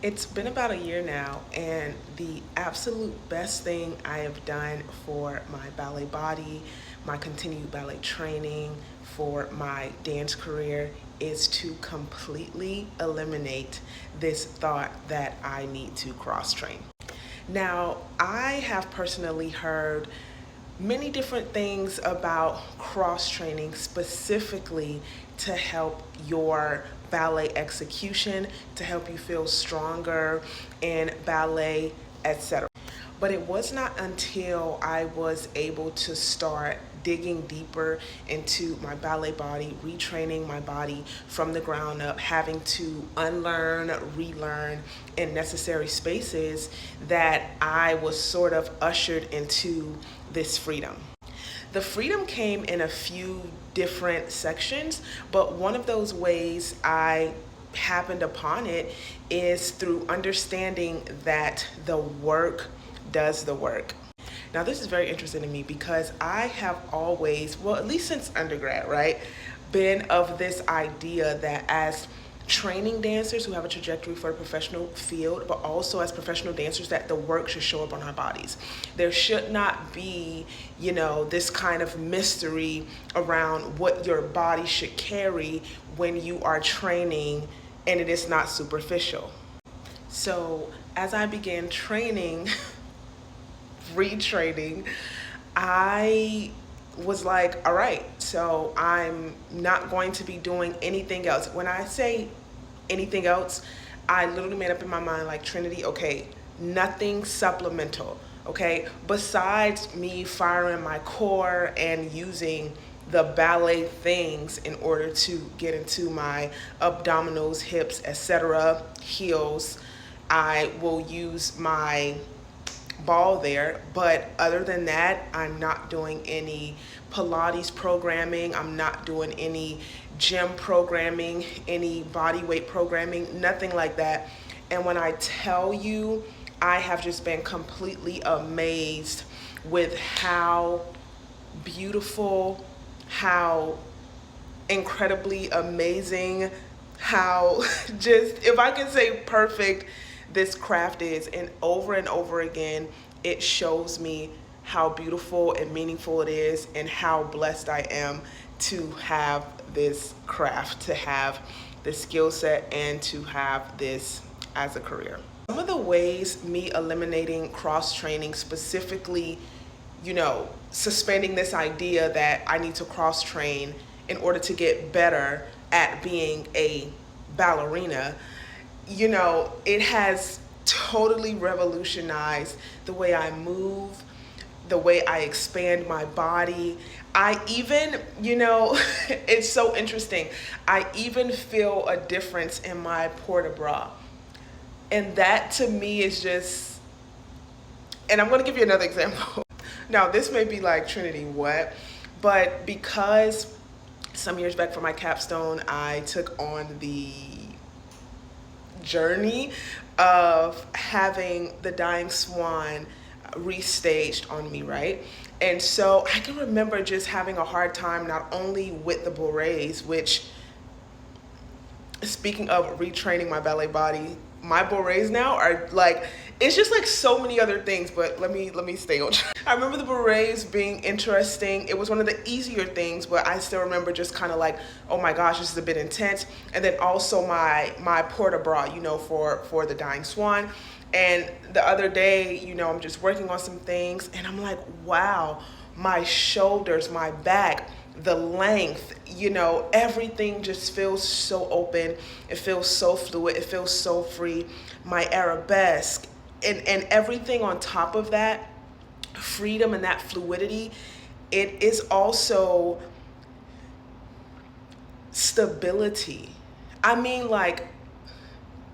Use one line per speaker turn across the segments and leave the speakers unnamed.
It's been about a year now, and the absolute best thing I have done for my ballet body, my continued ballet training, for my dance career is to completely eliminate this thought that I need to cross train. Now, I have personally heard many different things about cross training specifically to help your ballet execution, to help you feel stronger in ballet, etc. But it was not until I was able to start digging deeper into my ballet body, retraining my body from the ground up, having to unlearn, relearn in necessary spaces, that I was sort of ushered into this freedom. The freedom came in a few different sections, but one of those ways I happened upon it is through understanding that the work does the work. Now, this is very interesting to me because I have always, well, at least since undergrad, right, been of this idea that as training dancers who have a trajectory for a professional field, but also as professional dancers, that the work should show up on our bodies. There should not be, this kind of mystery around what your body should carry when you are training and it is not superficial. So as I began training, retraining, I was like, all right, so I'm not going to be doing anything else. When I say anything else, I literally made up in my mind, like, Trinity, okay, nothing supplemental, okay? Besides me firing my core and using the ballet things in order to get into my abdominals, hips, etc., heels, I will use my ball there, but other than that, I'm not doing any Pilates programming, I'm not doing any gym programming, any body weight programming, nothing like that. And when I tell you, I have just been completely amazed with how beautiful, how incredibly amazing, how just, if I can say perfect, this craft is. And over again, it shows me how beautiful and meaningful it is and how blessed I am to have this craft, to have this skill set, and to have this as a career. Some of the ways me eliminating cross training, specifically, suspending this idea that I need to cross train in order to get better at being a ballerina, it has totally revolutionized the way I move, the way I expand my body. I even, it's so interesting. I even feel a difference in my port-de-bras. And that to me is just, and I'm going to give you another example. Now, this may be like, Trinity, what? But because some years back for my capstone, I took on the journey of having The Dying Swan restaged on me, right? And so I can remember just having a hard time not only with the berets, which, speaking of retraining my ballet body, my berets now are like, it's just like so many other things, but let me stay on track. I remember the berets being interesting. It was one of the easier things, but I still remember just kind of like, oh my gosh, this is a bit intense. And then also my port-de-bras, for The Dying Swan. And the other day, I'm just working on some things and I'm like, wow, my shoulders, my back, the length, everything just feels so open. It feels so fluid. It feels so free. My arabesque and everything on top of that, freedom and that fluidity, it is also stability. I mean, like,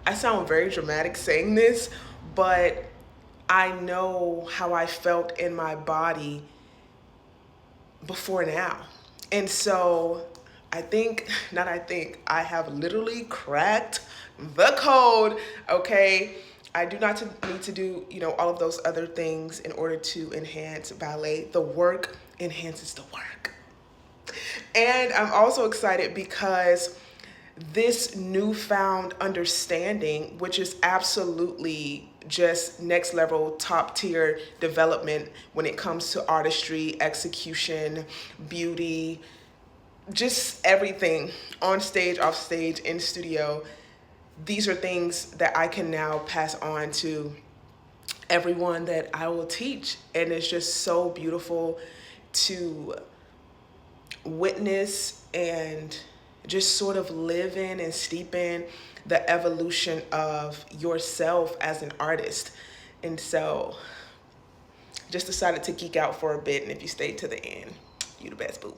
I sound very dramatic saying this, but I know how I felt in my body before now. And so I have literally cracked the code, okay? I do not need to do, all of those other things in order to enhance ballet. The work enhances the work. And I'm also excited because this newfound understanding, which is absolutely just next level, top tier development when it comes to artistry, execution, beauty, just everything on stage, off stage, in studio. These are things that I can now pass on to everyone that I will teach. And it's just so beautiful to witness and just sort of live in and steep in the evolution of yourself as an artist. And so just decided to geek out for a bit. And if you stayed to the end, you the best, boo.